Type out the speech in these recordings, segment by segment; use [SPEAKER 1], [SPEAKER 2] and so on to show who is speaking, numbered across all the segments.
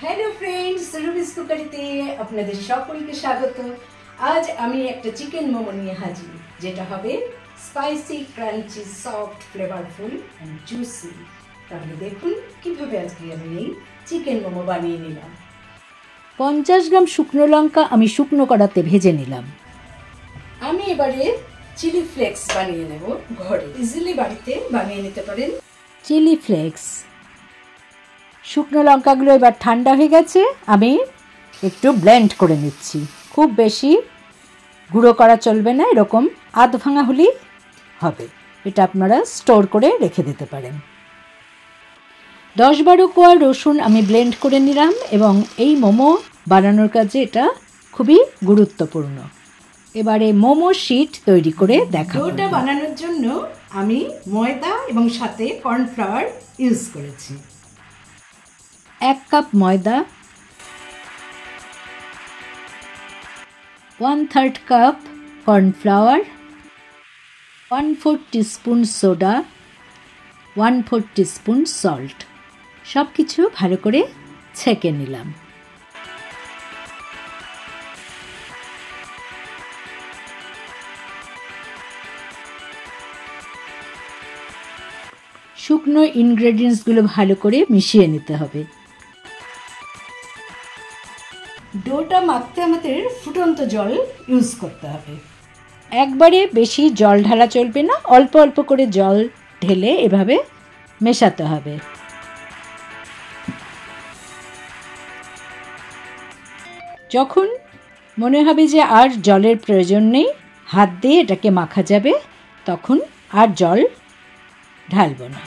[SPEAKER 1] Hello friends, रुबिस कुकारीते আপনাদের সকলকে স্বাগত। আজ আমি একটা চিকেন মোমো নিয়ে হাজির, যেটা হবে spicy, crunchy, soft, flavourful and juicy. তাহলে দেখুন কিভাবে আজকে আমি এই চিকেন মোমো বানিয়ে নিলাম।
[SPEAKER 2] 50 গ্রাম শুকনো লঙ্কা আমি শুকনো কড়াতে ভেজে নিলাম।
[SPEAKER 1] আমি এবারে চিলি ফ্লেক্স বানিয়ে নেব ঘরে। ইজিলি বাড়িতে বানিয়ে নিতে পারেন
[SPEAKER 2] চিলি ফ্লেক্স। শুকনো লঙ্কাগুলো এবার ঠান্ডা হয়ে গেছে, আমি একটু ব্লেন্ড করে নিচ্ছি। খুব বেশি গুঁড়ো করা চলবে না, এরকম আধ ভাঙা হলেই হবে। এটা আপনারা স্টোর করে রেখে দিতে পারেন। 10-12 কোয়া রসুন আমি ব্লেন্ড করে নিলাম এবং এই মোমো বানানোর কাজে এটা খুবই গুরুত্বপূর্ণ। এবারে মোমো শিট তৈরি করে দেখাবো।
[SPEAKER 1] ডোটা বানানোর জন্য আমি ময়দা এবং সাথে কর্নফ্লাওয়ার ইউজ করেছি।
[SPEAKER 2] 1 কাপ ময়দা, 1/3 cup cornflour, 1/4 teaspoon soda, 1/4 teaspoon salt, সব কিছু ভালো করে ছেঁকে নিলাম। শুকনো ইনগ্রেডিয়েন্টসগুলো ভালো করে মিশিয়ে নিতে হবে।
[SPEAKER 1] ডোটা মাখতে আমাদের ফুটন্ত জল ইউজ করতে হবে।
[SPEAKER 2] একবারে বেশি জল ঢালা চলবে না, অল্প অল্প করে জল ঢেলে এভাবে মেশাতে হবে। যখন মনে হবে যে আর জলের প্রয়োজন নেই, হাত দিয়ে এটাকে মাখা যাবে, তখন আর জল ঢালব না।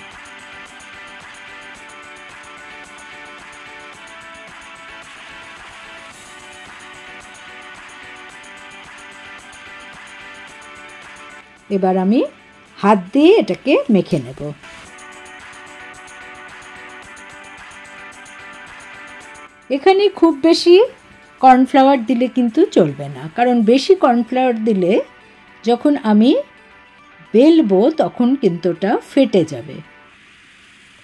[SPEAKER 2] এবার আমি হাত দিয়ে এটাকে মেখে নেব। এখানে খুব বেশি কর্নফ্লাওয়ার দিলে কিন্তু চলবে না, কারণ বেশি কর্নফ্লাওয়ার দিলে যখন আমি বেলবো তখন কিন্তু ওটা ফেটে যাবে।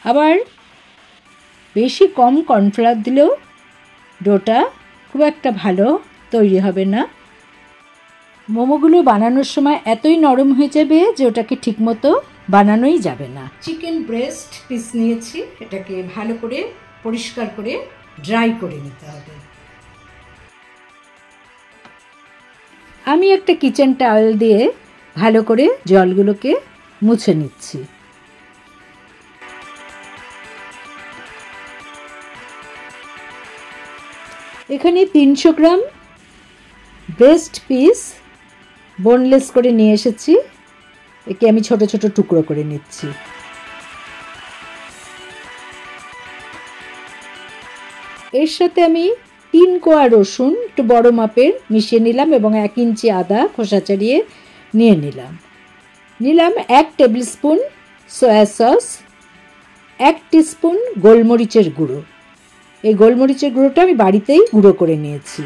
[SPEAKER 2] আবার বেশি কম কর্নফ্লাওয়ার দিলেও ডোটা খুব একটা ভালো তৈরি হবে না। মোমোগুলো বানানোর সময় এতই নরম হয়ে যাবে যে ওটাকে ঠিকমতো বানানোই যাবে না।
[SPEAKER 1] চিকেন ব্রেস্ট পিস নিয়েছি, এটাকে ভালো করে পরিষ্কার করে ড্রাই করে নিতে হবে।
[SPEAKER 2] আমি একটা কিচেন টাওয়েল দিয়ে ভালো করে জলগুলোকে মুছে নিচ্ছি। এখানে 300 গ্রাম ব্রেস্ট পিস বোনলেস করে নিয়ে এসেছি, একে আমি ছোট ছোট টুকরো করে নিচ্ছি। এর সাথে আমি 3 কোয়া রসুন একটু বড় মাপের মিশিয়ে নিলাম এবং 1 ইঞ্চি আদা খোসা ছাড়িয়ে নিয়ে নিলাম 1 table spoon soya sauce, 1 teaspoon গোলমরিচের গুঁড়ো। এই গোলমরিচের গুঁড়োটা আমি বাড়িতেই গুঁড়ো করে নিয়েছি,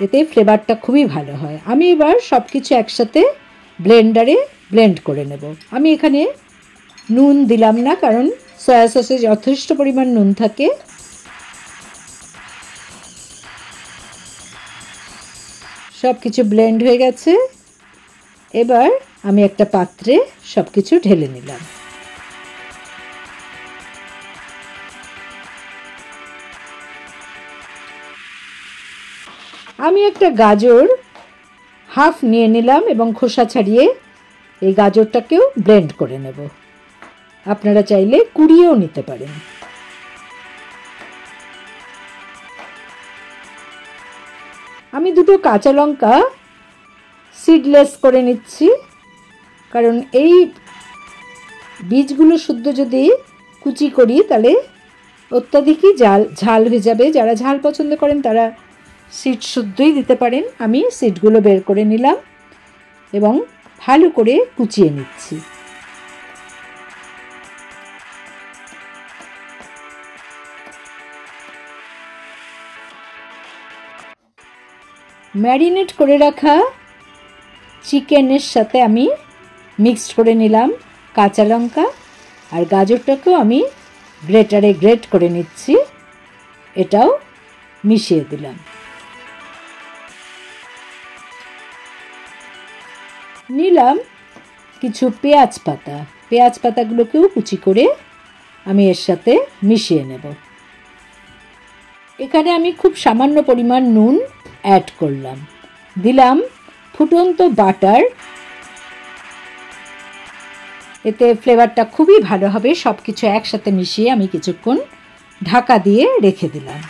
[SPEAKER 2] এতে ফ্লেভারটা খুবই ভালো হয়। আমি এবার সব কিছু একসাথে ব্লেন্ডারে ব্লেন্ড করে নেব। আমি এখানে নুন দিলাম না, কারণ সয়া সসে যথেষ্ট পরিমাণ নুন থাকে। সব কিছু ব্লেন্ড হয়ে গেছে, এবার আমি একটা পাত্রে সব কিছু ঢেলে নিলাম। আমি একটা গাজর হাফ নিয়ে নিলাম এবং খোসা ছাড়িয়ে এই গাজরটাকেও ব্লেন্ড করে নেব। আপনারা চাইলে কুড়িয়েও নিতে পারেন। আমি 2 কাঁচা লঙ্কা সিডলেস করে নিচ্ছি, কারণ এই বীজগুলো শুদ্ধ যদি কুচি করি তাহলে অত্যাধিকই ঝাল হয়ে যাবে। যারা ঝাল পছন্দ করেন তারা সিড শুদ্ধই দিতে পারেন। আমি সিডগুলো বের করে নিলাম এবং ভালো করে কুচিয়ে নিচ্ছি। ম্যারিনেট করে রাখা চিকেনের সাথে আমি মিক্সড করে নিলাম কাঁচা লঙ্কা আর গাজরটাকেও আমি গ্রেটারে গ্রেট করে নিচ্ছি। এটাও মিশিয়ে দিলাম। নিলাম কিছু পেঁয়াজ পাতা, পেঁয়াজ পাতাগুলোকেও কুচি করে আমি এর সাথে মিশিয়ে নেব। এখানে আমি খুব সামান্য পরিমাণ নুন অ্যাড করলাম, দিলাম ফুটন্ত বাটার, এতে ফ্লেভারটা খুবই ভালো হবে। সব কিছু একসাথে মিশিয়ে আমি কিছুক্ষণ ঢাকা দিয়ে রেখে দিলাম।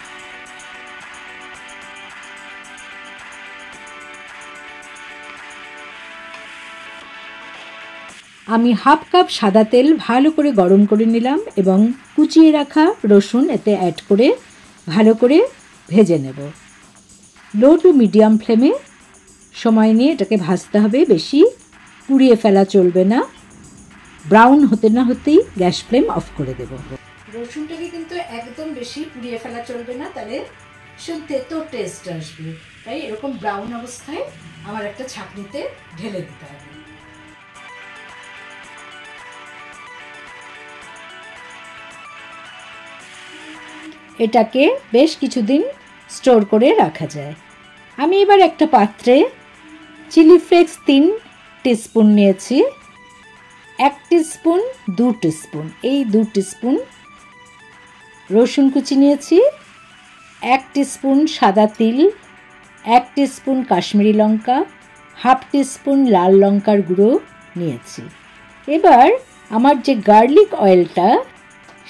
[SPEAKER 2] আমি হাফ কাপ সাদা তেল ভালো করে গরম করে নিলাম এবং কুচিয়ে রাখা রসুন এতে অ্যাড করে ভালো করে ভেজে নেব। লো টু মিডিয়াম ফ্লেমে সময় নিয়ে এটাকে ভাজতে হবে, বেশি পুড়িয়ে ফেলা চলবে না। ব্রাউন হতে না হতেই গ্যাস ফ্লেম অফ করে দেব।
[SPEAKER 1] রসুনটাকে কিন্তু একদম বেশি পুড়িয়ে ফেলা চলবে না, তাহলে তেতো টেস্ট আসবে। তাই এরকম ব্রাউন অবস্থায় আমার একটা ছাঁকনিতে ঢেলে দিতে হবে।
[SPEAKER 2] এটাকে বেশ কিছুদিন স্টোর করে রাখা যায়। আমি এবার একটা পাত্রে চিলি ফ্লেক্স 3 টিস্পুন নিয়েছি, 1 টিস্পুন 2 টিস্পুন, এই 2 টিস্পুন রসুন কুচি নিয়েছি, 1 টিস্পুন সাদা তিল, 1 টিস্পুন কাশ্মীরি লঙ্কা, হাফ টিস্পুন লাল লঙ্কার গুঁড়ো নিয়েছি। এবার আমার যে গার্লিক অয়েলটা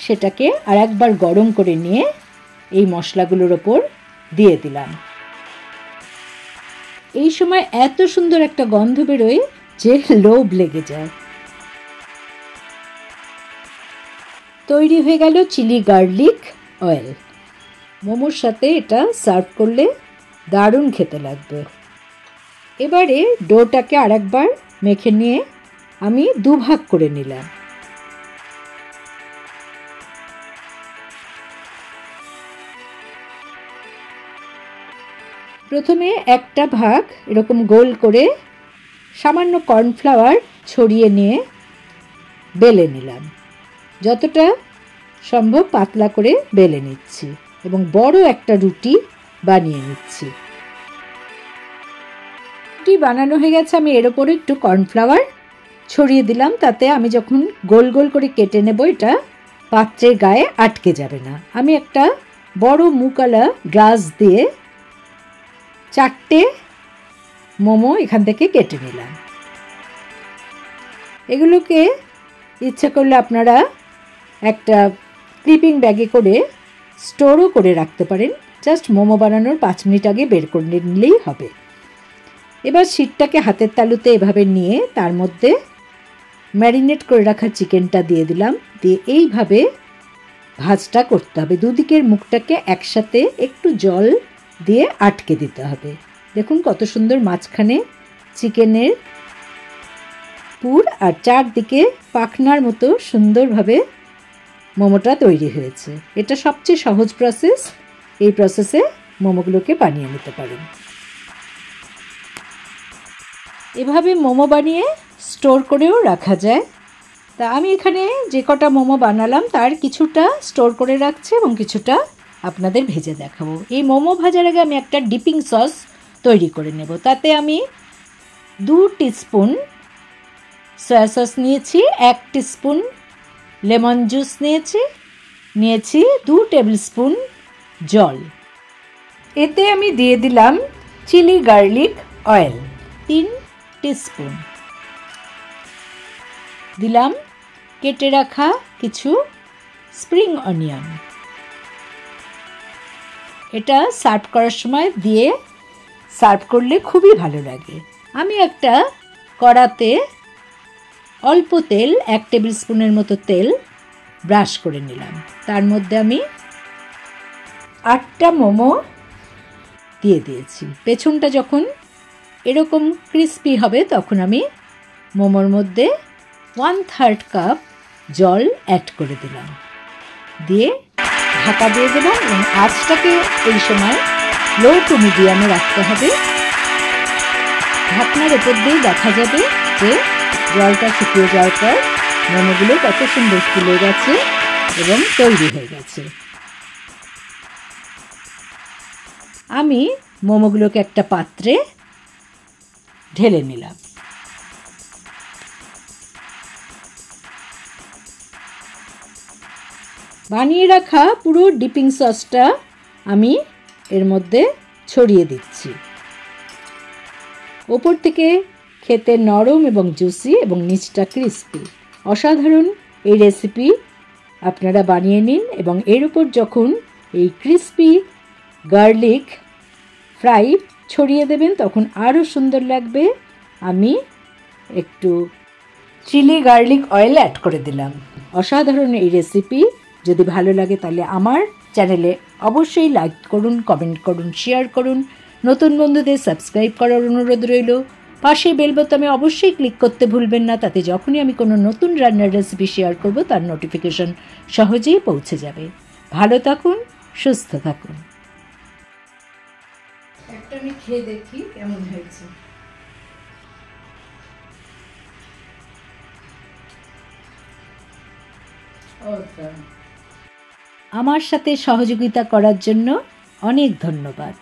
[SPEAKER 2] সেটাকে আর একবার গরম করে নিয়ে এই মশলাগুলোর ওপর দিয়ে দিলাম। এই সময় এত সুন্দর একটা গন্ধ বেরোয় যে লোভ লেগে যায়। তৈরি হয়ে গেল চিলি গার্লিক অয়েল। মোমোর সাথে এটা সার্ভ করলে দারুণ খেতে লাগবে। এবারে ডোটাকে আরেকবার মেখে নিয়ে আমি দুভাগ করে নিলাম। প্রথমে একটা ভাগ এরকম গোল করে সামান্য কর্নফ্লাওয়ার ছড়িয়ে নিয়ে বেলে নিলাম। যতটা সম্ভব পাতলা করে বেলে নিচ্ছি এবং বড় একটা রুটি বানিয়ে নিচ্ছি। রুটি বানানো হয়ে গেছে, আমি এর ওপরে একটু কর্নফ্লাওয়ার ছড়িয়ে দিলাম, তাতে আমি যখন গোল গোল করে কেটে নেব এটা পাত্রের গায়ে আটকে যাবে না। আমি একটা বড় মুকালা গ্লাস দিয়ে 4টে মোমো এখান থেকে কেটে নিলাম। এগুলোকে ইচ্ছা করলে আপনারা একটা ক্লিপিং ব্যাগে করে স্টোরও করে রাখতে পারেন। জাস্ট মোমো বানানোর 5 মিনিট আগে বের করে নিলেই হবে। এবার শীটটাকে হাতের তালুতে এভাবে নিয়ে তার মধ্যে ম্যারিনেট করে রাখা চিকেনটা দিয়ে দিলাম, দিয়ে এইভাবে ভাজটা করতে হবে। দুদিকের মুখটাকে একসাথে একটু জল দিয়ে আটকে দিতে হবে। দেখুন কত সুন্দর মাঝখানে চিকেনের পুর আর চারদিকে পাখনার মতো সুন্দরভাবে মোমোটা তৈরি হয়েছে। এটা সবচেয়ে সহজ প্রসেস। এই প্রসেসে মোমোগুলোকে বানিয়ে নিতে পারেন। এভাবে মোমো বানিয়ে স্টোর করেও রাখা যায়। তা আমি এখানে যে কটা মোমো বানালাম তার কিছুটা স্টোর করে রাখছি এবং কিছুটা আপনাদের ভেজে দেখাবো। এই মোমো ভাজার আগে আমি একটা ডিপিং সস তৈরি করে নেব। তাতে আমি 2 টিস্পুন সয়া সস নিয়েছি, 1 টিস্পুন লেমন জুস নিয়েছি 2 টেবিল স্পুন জল। এতে আমি দিয়ে দিলাম চিলি গার্লিক অয়েল 3 টিস্পুন, দিলাম কেটে রাখা কিছু স্প্রিং অনিয়ন। এটা সার্ভ করার সময় দিয়ে সার্ভ করলে খুবই ভালো লাগে। আমি একটা কড়াতে অল্প তেল, 1 টেবিল স্পুনের মতো তেল ব্রাশ করে নিলাম। তার মধ্যে আমি 8টা মোমো দিয়ে দিয়েছি। পেছনটা যখন এরকম ক্রিস্পি হবে তখন আমি মোমোর মধ্যে 1/3 কাপ জল অ্যাড করে দিলাম, দিয়ে ঢাকা দিয়ে দেবো এবং আঁচটাকে এই সময় লো টু মিডিয়ামে রাখতে হবে। ঢাকনার উপর দিয়ে দেখা যাবে যে জলটা শুকিয়ে যাওয়ার পর মোমোগুলো কত সুন্দর ফুলে গেছে এবং তৈরি হয়ে গেছে। আমি মোমোগুলোকে একটা পাত্রে ঢেলে নিলাম। বানিয়ে রাখা পুরো ডিপিং সসটা আমি এর মধ্যে ছড়িয়ে দিচ্ছি। ওপর থেকে খেতে নরম এবং জুসি এবং নিচটা ক্রিস্পি, অসাধারণ এই রেসিপি আপনারা বানিয়ে নিন এবং এর উপর যখন এই ক্রিস্পি গার্লিক ফ্রাই ছড়িয়ে দেবেন তখন আরও সুন্দর লাগবে। আমি একটু চিলি গার্লিক অয়েল অ্যাড করে দিলাম। অসাধারণ এই রেসিপি যদি ভালো লাগে তাহলে আমার চ্যানেলে অবশ্যই লাইক করুন, কমেন্ট করুন, শেয়ার করুন। নতুন বন্ধুদের সাবস্ক্রাইব করার অনুরোধ রইল। পাশে বেল বোতামে অবশ্যই ক্লিক করতে ভুলবেন না, তাতে যখনই আমি কোনো নতুন রান্নার রেসিপি শেয়ার করব তার নোটিফিকেশন সহজেই পৌঁছে যাবে। ভালো থাকুন, সুস্থ থাকুন।
[SPEAKER 1] একটা আমি খেয়ে দেখি কেমন হয়েছে।
[SPEAKER 2] আমার সাথে সহযোগিতা করার জন্য অনেক ধন্যবাদ।